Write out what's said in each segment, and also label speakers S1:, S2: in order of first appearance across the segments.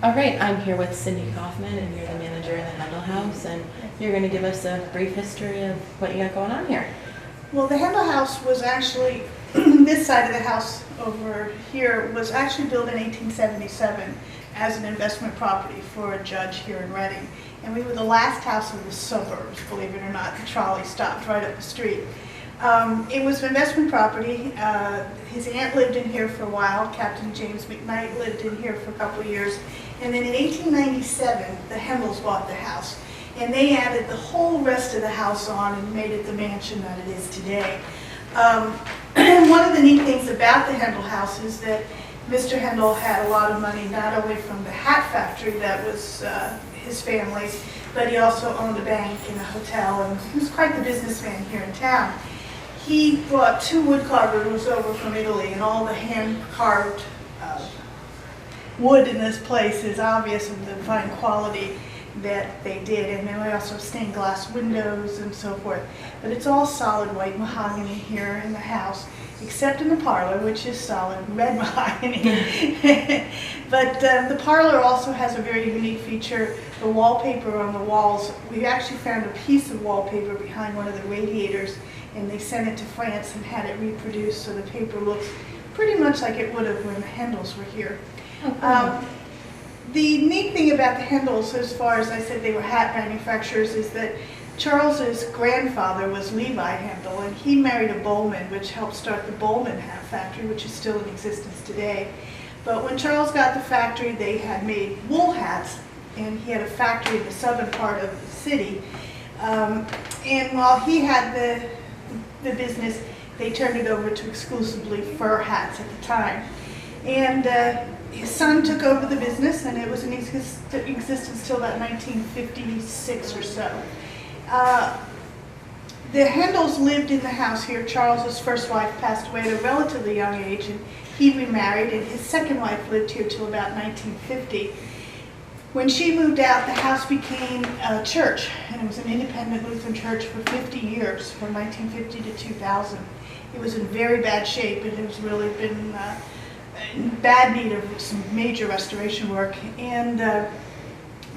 S1: All right, I'm here with Cindy Kaufman, and you're the manager in the Hendel House, and you're going to give us a brief history of what you got going on here.
S2: Well, the Hendel House was actually, this side of the house over here was actually built in 1877 as an investment property for a judge here in Reading. And we were the last house in the suburbs, believe it or not. The trolley stopped right up the street. It was an investment property. His aunt lived in here for a while. Captain James McKnight lived in here for a couple of years. And then in 1897, the Hendels bought the house. And they added the whole rest of the house on and made it the mansion that it is today. One of the neat things about the Hendel House is that Mr. Hendel had a lot of money, not only from the hat factory that was his family's, but he also owned a bank and a hotel, and he was quite the businessman here in town. He brought 2 wood carvers over from Italy, and all the hand-carved wood in this place is obvious of the fine quality that they did, and then we also have stained glass windows and so forth. But it's all solid white mahogany here in the house, except in the parlor, which is solid red mahogany. But the parlor also has a very unique feature. The wallpaper on the walls, we actually found a piece of wallpaper behind one of the radiators, and they sent it to France and had it reproduced, so the paper looks pretty much like it would have when the Hendels were here. Oh, the neat thing about the Hendels, as far as I said they were hat manufacturers, is that Charles's grandfather was Levi Hendel, and he married a Bowman, which helped start the Bowman hat factory, which is still in existence today. But when Charles got the factory, they had made wool hats, and he had a factory in the southern part of the city. And while he had the business, they turned it over to exclusively fur hats at the time. And his son took over the business, and it was in existence till about 1956 or so. The Hendels lived in the house here. Charles's first wife passed away at a relatively young age, and he remarried, and his second wife lived here till about 1950. When she moved out, the house became a church, and it was an independent Lutheran church for 50 years, from 1950 to 2000. It was in very bad shape, and it has really been in bad need of some major restoration work. And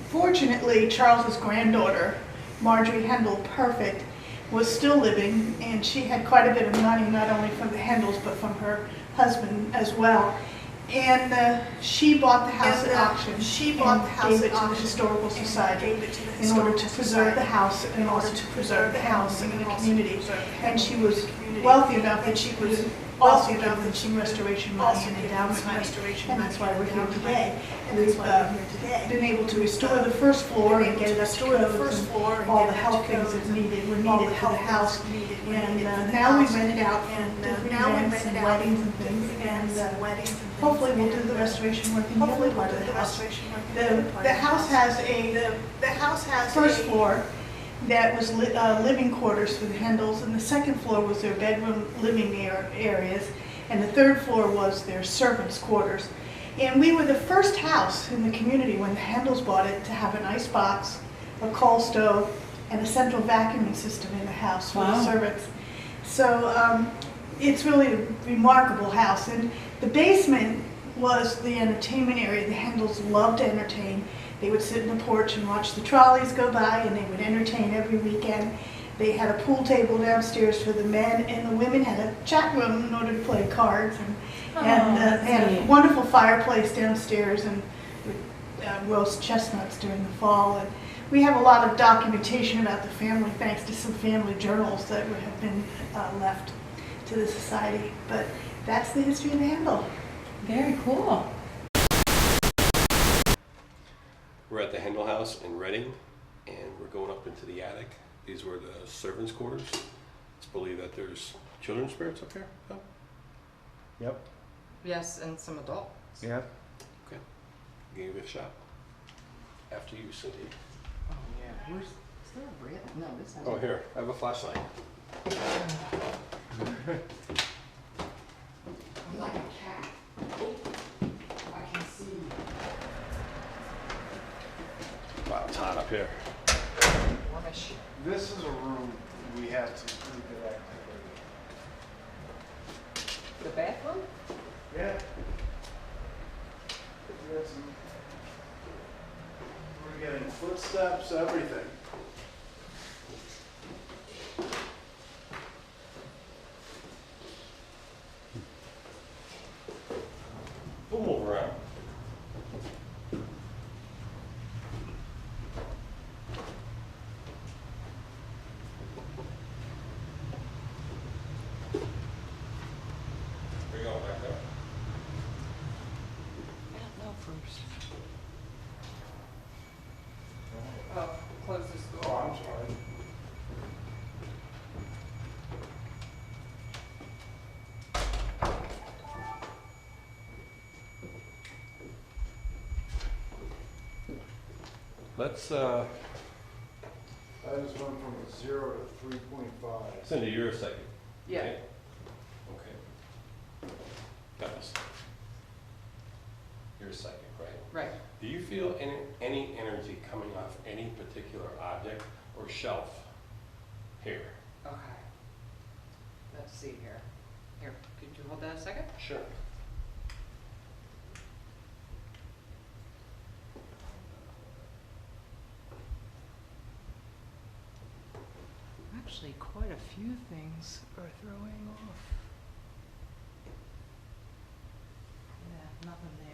S2: fortunately, Charles's granddaughter, Marjorie Hendel Perfect, was still living, and she had quite a bit of money, not only from the Hendels, but from her husband as well. And she bought the house at auction. She bought the house to the Historical Society in order to preserve the house, and the community. And she was wealthy enough that she was also given some restoration money and endowment money, and that's why we're here today. We've been able to restore the first floor and get it up to codes and all the health things that were needed for the house. And now we rent it out for events and weddings and things, and hopefully we'll do the restoration work in the other part of the house. The house has a first floor that was living quarters for the Hendels, and the second floor was their bedroom living areas, and the third floor was their servants' quarters. And we were the first house in the community when the Hendels bought it to have an ice box, a coal stove, and a central vacuuming system in the house for the servants. So it's really a remarkable house. And the basement was the entertainment area. The Hendels loved to entertain. They would sit in the porch and watch the trolleys go by, and they would entertain every weekend. They had a pool table downstairs for the men, and the women had a chat room in order to play cards. And they had a wonderful fireplace downstairs, and would roast chestnuts during the fall. And we have a lot of documentation about the family, thanks to some family journals that have been left to the society. But that's the history of the Hendel.
S1: Very cool.
S3: We're at the Hendel house in Reading, and we're going up into the attic. These were the servants' quarters. It's believed that there's children's spirits up here. Oh.
S4: Yep.
S5: Yes, and some adults.
S4: Yep.
S3: Okay. Give it a shot. After you, Cindy.
S5: Oh yeah. Where's is there a bread? No, this has.
S3: Oh, here. I have a flashlight.
S5: I'm like a cat. I can see.
S3: Wow, it's hot up here.
S5: Warmish.
S4: This is a room we have some pretty good activity.
S5: The bathroom?
S4: Yeah. We got some, we're getting footsteps, everything.
S3: We'll move around. Where you going, back there?
S5: Yeah, no first. Oh, close this
S4: Oh,
S5: door.
S4: I'm sorry.
S3: Let's,
S4: I just went from a 0 to 3.5.
S3: Cindy, you're a second.
S5: Yeah.
S3: right? Okay. Got this. You're a second, right?
S5: Right.
S3: Do you feel any energy coming off any particular object or shelf here?
S5: Okay. Let's see here. Here, could you hold that a second?
S3: Sure.
S5: Actually, quite a few things are throwing off. Yeah, nothing there.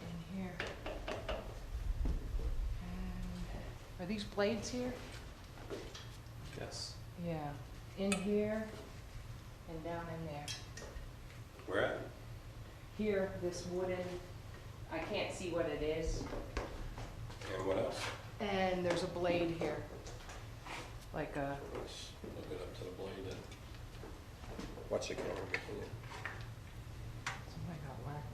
S5: In here. And are these blades here?
S3: Yes.
S5: Yeah. In here and down in there.
S3: Where at?
S5: Here, this wooden, I can't see what it is.
S3: And what else?
S5: And there's a blade here. Like a,
S3: Let's look it up to the blade and watch the camera making it.
S5: somebody got whacked.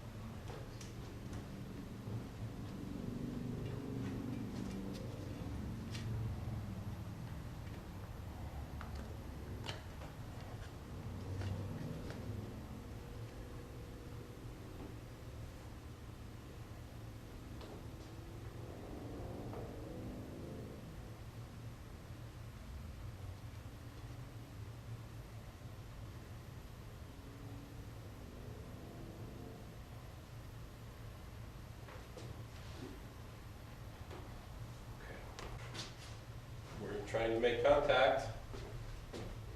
S3: We're trying to make contact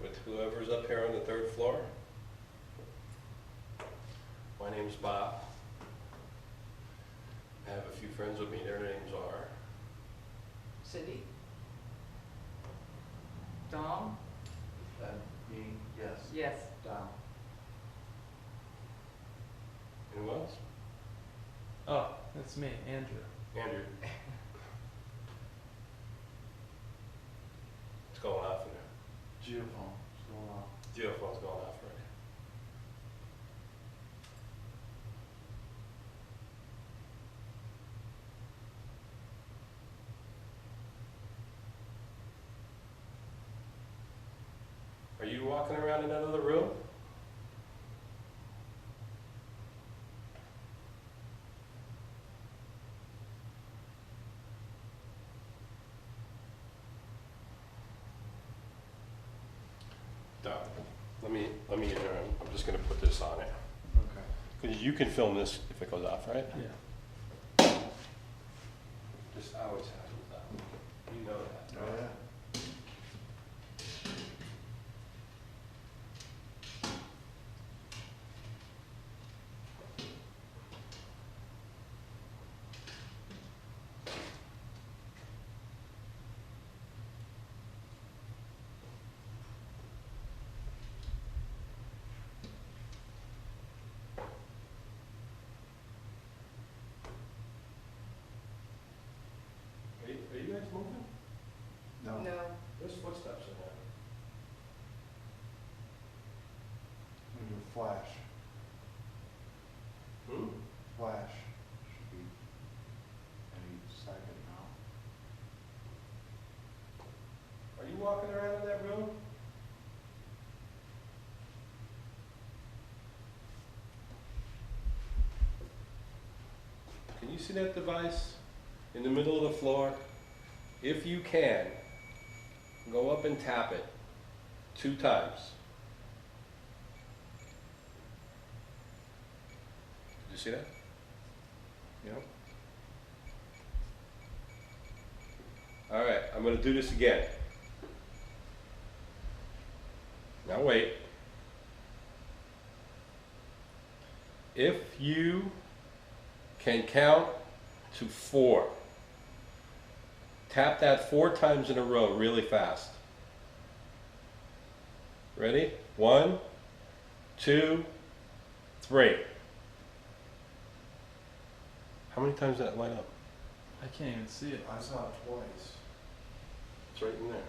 S3: with whoever's up here on the third floor. My name's Bob. I have a few friends with me. Their names are
S5: Cindy? Dom?
S4: Me, yes.
S5: Yes.
S4: Down.
S3: and who else?
S6: Oh, that's me, Andrew.
S3: Andrew. What's going off in there?
S4: Geophone, what's going on?
S3: Geophone's going off, right? Are you walking around in that other room? Doug, let me, I'm just gonna put this on it.
S4: Okay.
S3: Because you can film this if it goes off, right?
S6: Yeah.
S3: This always happens that. You know that.
S4: Oh, yeah.
S3: Are you guys moving?
S4: No.
S5: No.
S3: There's footsteps in there.
S4: Maybe a flash.
S3: Hmm?
S4: Flash should be any second now.
S3: Are you walking around in that room? Can you see that device in the middle of the floor? If you can, go up and tap it 2 times. Did you see that? Yep. All right, I'm going to do this again. Now wait. If you can count to 4, tap that 4 times in a row really fast. Ready? 1, 2, 3. How many times did that light up?
S6: I can't even see it.
S4: I saw it twice.
S3: It's right in there.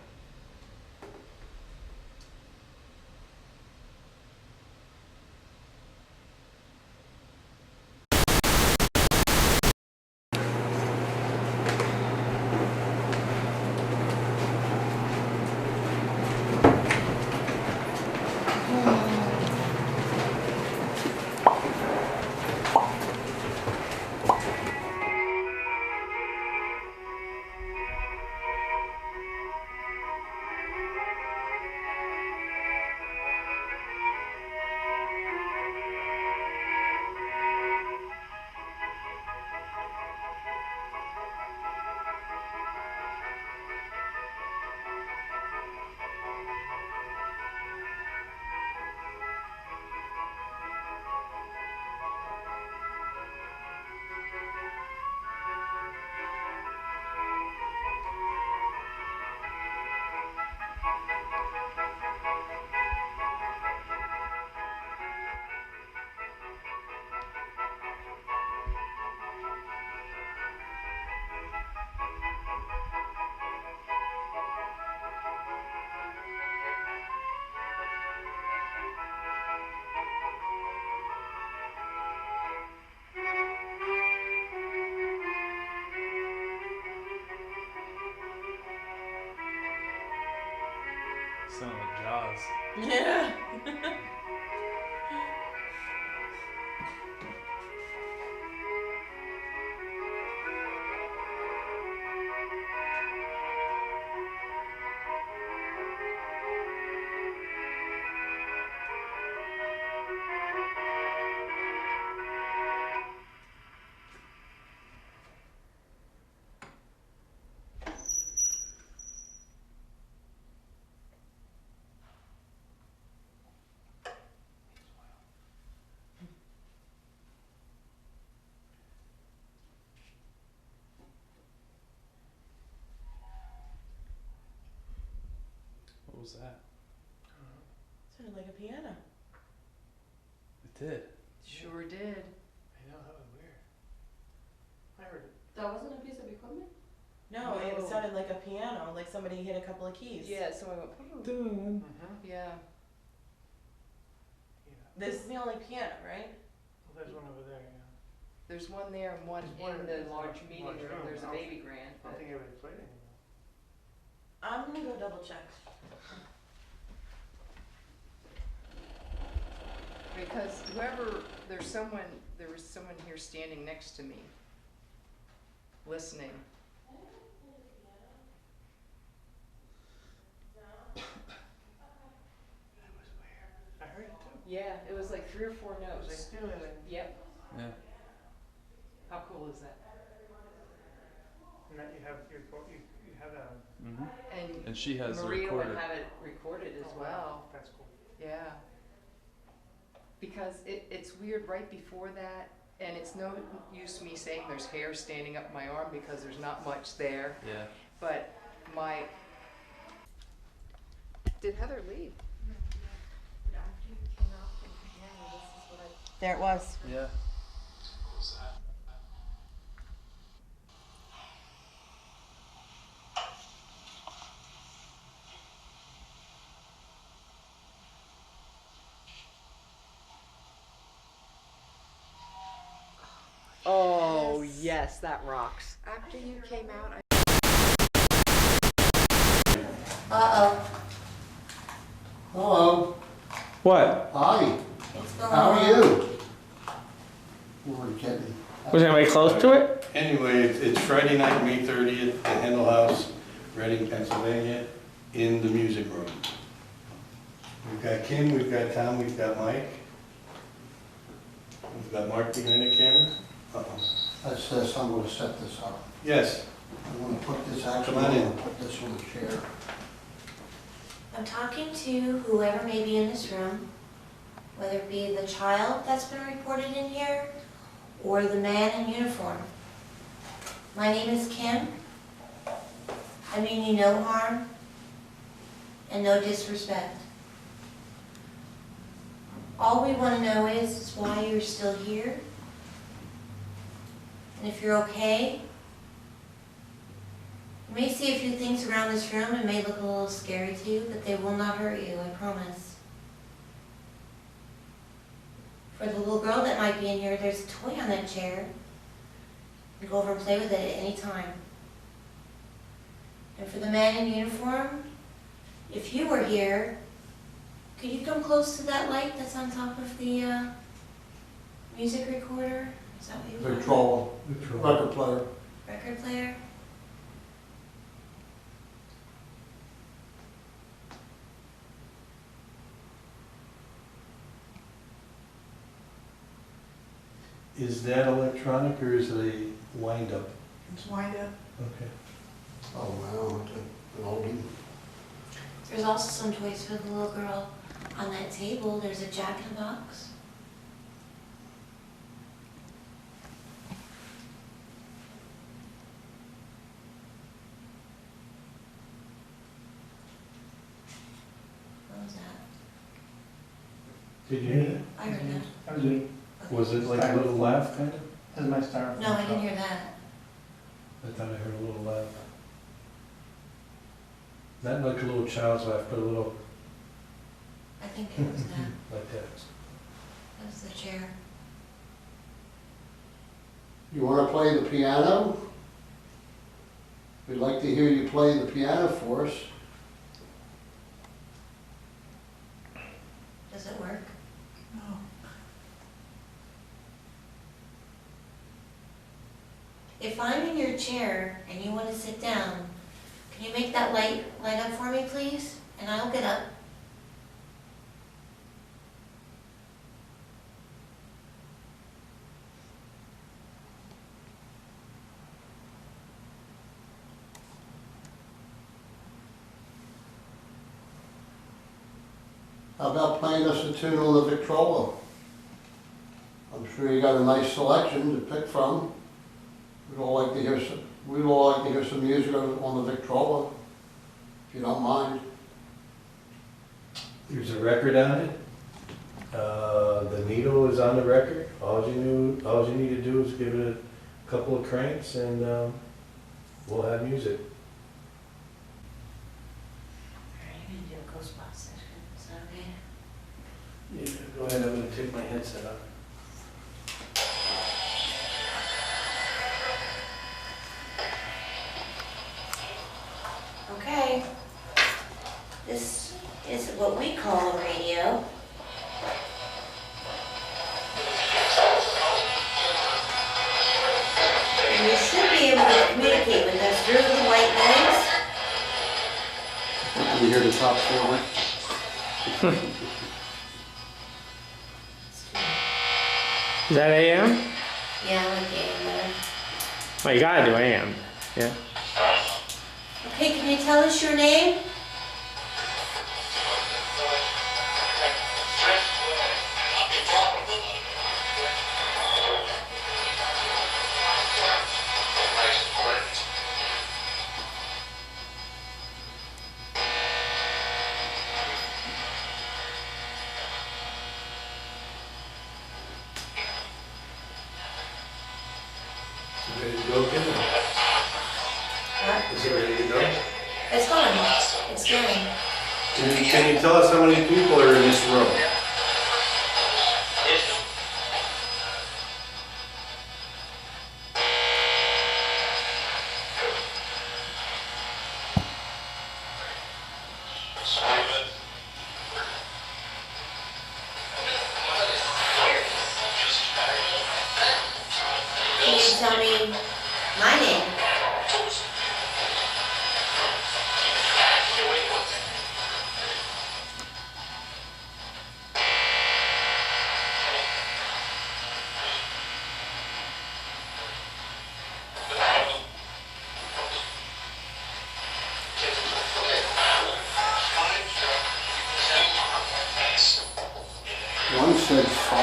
S6: Sound like Jaws.
S1: Yeah.
S6: was that?
S1: Sounded like a piano.
S6: It did.
S5: Sure did.
S4: I know, that was weird. I heard it.
S7: That wasn't a piece of equipment?
S1: No,
S5: No.
S1: it sounded like a piano, like somebody hit a couple of keys.
S5: Yeah, so I went,
S6: Dun.
S5: yeah.
S4: Yeah.
S1: This is the only piano, right?
S4: Well, there's one over there, yeah.
S5: There's one there and one
S4: There's one
S5: in
S4: in
S5: the
S4: the
S5: large meeting
S4: large
S5: room.
S4: room.
S5: There's a
S4: I don't-
S5: baby grand,
S4: I don't
S5: but
S4: think anybody played anything.
S1: I'm gonna go double check.
S5: because there was someone here standing next to me, listening.
S4: That was weird. I heard it too.
S5: Yeah, it was like 3 or 4
S4: It was
S5: notes.
S4: like,
S5: Yep.
S6: Yeah.
S5: How cool is that?
S4: and that you have you have a.
S6: Mm-hmm.
S5: And
S6: And she has the
S5: Maria
S6: recorder.
S5: would have it recorded as
S4: Oh, wow.
S5: well.
S4: That's cool.
S5: Yeah. Because it's weird right before that, and it's no use me saying there's hair standing up my arm because there's not much there.
S6: Yeah.
S5: But did Heather leave?
S1: There it was.
S6: Yeah.
S5: Oh, yes, that rocks. After you came out,
S8: Uh-oh. Hello.
S9: What?
S8: Hi.
S7: What's going
S8: How
S7: on?
S8: are you? Lord, Kenny.
S9: Was anybody close to it?
S3: Anyway, it's Friday night, May 30th, at Hendel House, Reading, Pennsylvania, in the music room. We've got Kim, we've got Tom, we've got Mike. We've got Mark behind the camera. Uh-oh.
S8: That's this, I'm gonna set this up.
S3: Yes,
S8: I'm gonna put this, actually,
S3: Come on
S8: I'm
S3: in.
S8: gonna put this on the chair.
S7: I'm talking to whoever may be in this room, whether it be the child that's been reported in here or the man in uniform. My name is Kim. I mean you no harm and no disrespect. All we want to know is why you're still here, and if you're okay. You may see a few things around this room and may look a little scary to you, but they will not hurt you, I promise. For the little girl that might be in here, there's a toy on that chair. You can go over and play with it at any time. And for the man in uniform, if you were here, could you come close to that light that's on top of the music recorder? Is that what you want?
S8: Victrola, record player.
S7: Record player?
S3: is that electronic or is it a wind-up?
S2: It's wind up.
S3: Okay.
S8: Oh, wow, it's an oldie.
S7: There's also some toys for the little girl on that table. There's a jack-in-the-box. What was that?
S3: Did you hear that?
S7: I heard that.
S4: That was me.
S3: Was it like a little laugh, kind of?
S4: This is my styrofoam.
S7: No, I didn't hear that.
S3: I thought I heard a little laugh. Not like a little child's laugh, but a little
S7: I think it was that.
S3: like that.
S7: That was the chair.
S8: You wanna play the piano? We'd like to hear you play the piano for us.
S7: Does it work?
S2: No.
S7: If I'm in your chair and you want to sit down, can you make that light up for me, please? And I'll get up.
S8: How about playing us a tune on the Victrola? I'm sure you got a nice selection to pick from. We'd all like to hear some music on the Victrola, if you don't mind.
S6: There's a record on it. The needle is on the record. All you need to do is give it a couple of cranks and we'll have music.
S7: Alright, you're gonna do a ghost box session, is that okay?
S6: Yeah, go ahead, I'm gonna take my headset off.
S7: Okay. This is what we call a radio. And you should be able to communicate with us through the white noise.
S8: Can you hear the top floor?
S9: Is that AM?
S7: Yeah, I like AM better.
S9: Well, you gotta do AM. Yeah.
S7: Okay, can you tell us your name?
S6: Ready to go, Kim?
S7: What?
S6: Is it ready to go?
S7: It's going. It's going.
S6: Can you tell us how many people are in this room?
S7: Can you tell me my name?
S8: One said 5.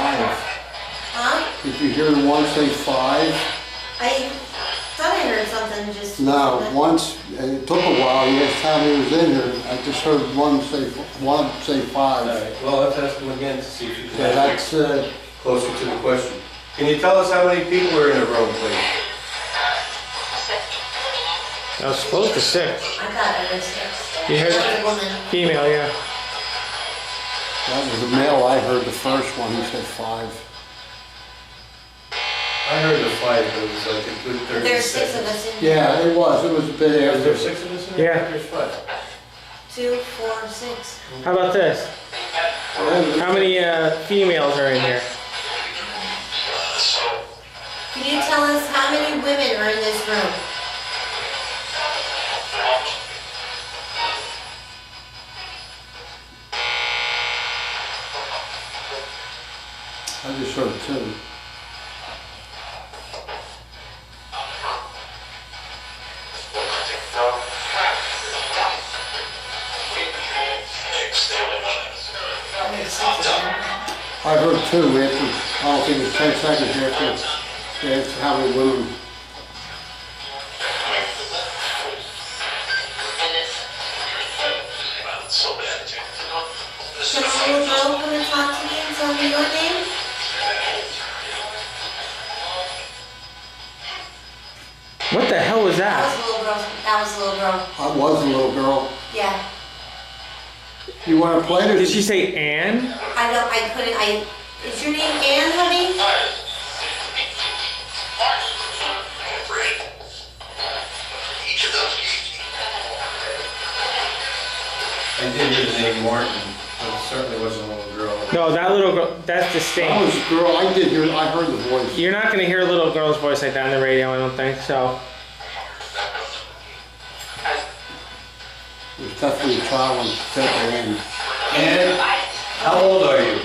S7: Huh?
S8: Did you hear the one say 5?
S7: I thought I heard something just.
S8: No, once, and it took a while, the next time he was in here, I just heard one say 5.
S6: All right, well, let's ask him again to see if he
S8: Yeah,
S6: can answer
S8: that's,
S6: closer to the question. Can you tell us how many people are in the room, please?
S9: That was close to 6.
S7: I thought I heard 6.
S9: You heard
S7: That
S9: it?
S7: was a woman.
S9: Female, yeah.
S8: that was a male, I heard the first one, he said 5.
S6: I heard the 5, but it was like a good 30
S7: There's 6
S6: seconds.
S7: of us in here.
S8: Yeah, it was a bit
S6: Is there
S8: after.
S6: 6 of us in here?
S9: Yeah.
S6: I think there's 5.
S7: 2, 4, 6.
S9: How about this? How many females are in here?
S7: Can you tell us how many women are in this room?
S8: I just heard 2.
S7: I heard 6 of them.
S8: I heard 2 after, I don't think it was 10 seconds after, that's how many women.
S7: Can a little girl come and talk to me and tell me your name?
S9: What the hell was
S7: That
S9: that?
S7: was a little girl. That was a little girl.
S8: I was a little girl.
S7: Yeah.
S8: You wanna play it?
S9: Did she say Anne?
S7: I couldn't, is your name Anne, honey?
S6: I did hear the name Martin, but it certainly wasn't a little girl.
S9: No, that little girl, that's
S8: I
S9: distinct.
S8: was a girl, I heard the voice.
S9: You're not gonna hear a little girl's voice like that on the radio, I don't think, so.
S8: It was definitely a child when said her name.
S6: And how old are you?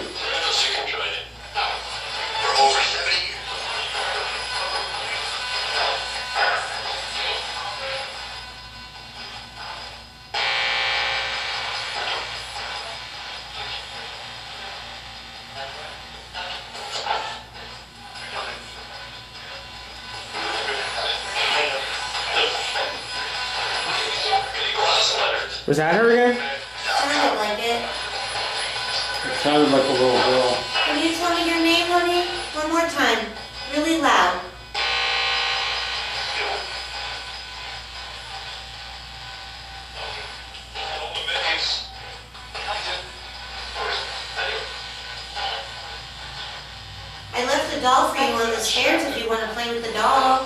S9: Was that her again?
S7: Sounded like it.
S8: Sounded like a little girl.
S7: Can you tell me your name, honey? One more time, really loud. I left the doll for you on the stairs if you want to play with the doll.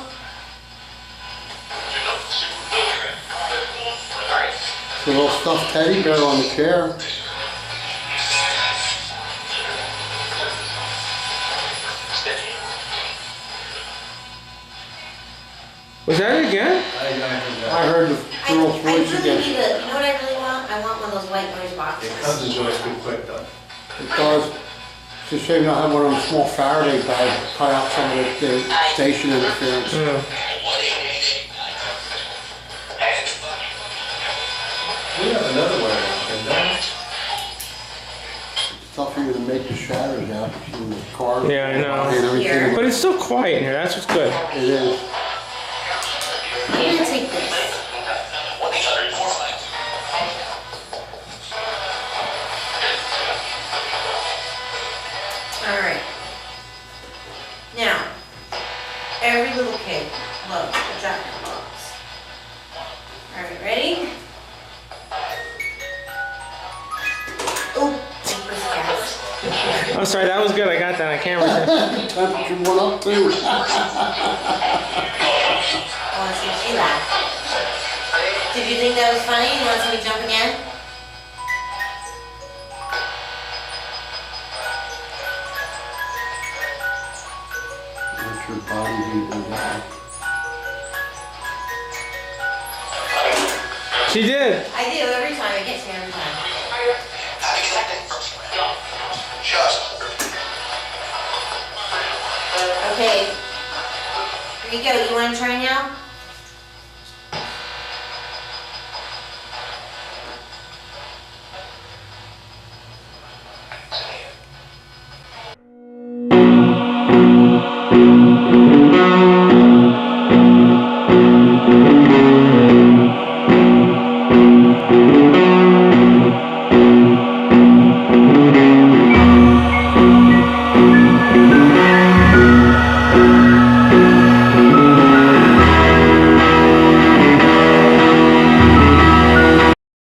S8: It's a little stuffed teddy bear on the chair.
S9: Was that it again?
S8: I heard the
S7: I
S8: girl's voice
S7: really
S8: again.
S7: need a, you know what I really want? I want one of those white noise boxes.
S6: It comes and goes too quick though.
S8: It does. It's a shame not have one of them small Faraday bags to cut out some of the station interference.
S9: Yeah.
S6: We have another one, and
S8: It's tough for you to make the shadows out in the car.
S9: Yeah, I know.
S8: And everything.
S9: But it's still quiet in here, that's what's good.
S8: It is.
S7: I'm gonna take this. Alright. Now, every little kid loves a jack-in-the-box. Alright, ready? Oh, gas.
S9: I'm sorry, that was good, I got that on camera.
S8: Temperature went up too.
S7: I wanna see if she laughed. Did you think that was funny? You want to see me jump again?
S8: Let your body beat down.
S9: She did.
S7: I do every time. It gets me every time. Okay. Here you go. You want to try now?